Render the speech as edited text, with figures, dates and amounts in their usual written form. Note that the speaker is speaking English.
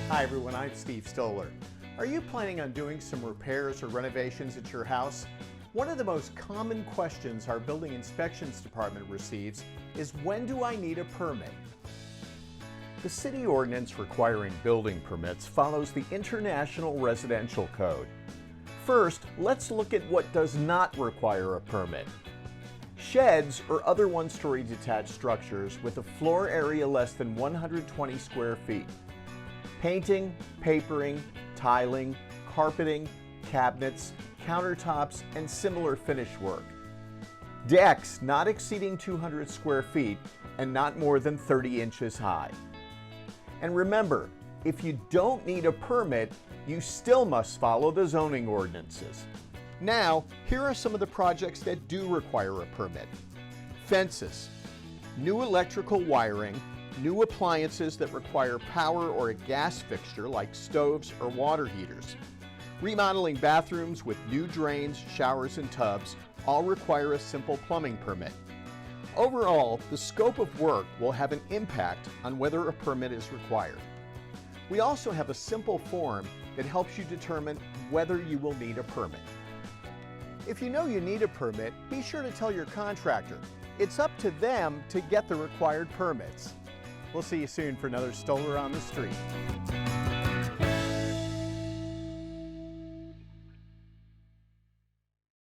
Hi everyone, I'm Steve Stoller. Are you planning on doing some repairs or renovations at your house? One of the most common questions our building inspections department receives is, when do I need a permit? The city ordinance requiring building permits follows the International Residential Code. First, let's look at what does not require a permit. Sheds or other one-story detached structures with a floor area less than 120 square feet. Painting, papering, tiling, carpeting, cabinets, countertops, and similar finish work. Decks not exceeding 200 square feet and not more than 30 inches high. And remember, if you don't need a permit, you still must follow the zoning ordinances. Now, here are some of the projects that do require a permit. Fences, new electrical wiring, new appliances that require power or a gas fixture like stoves or water heaters. Remodeling bathrooms with new drains, showers, and tubs all require a simple plumbing permit. Overall, the scope of work will have an impact on whether a permit is required. We also have a simple form that helps you determine whether you will need a permit. If you know you need a permit, be sure to tell your contractor. It's up to them to get the required permits. We'll see you soon for another Stoller on the Street.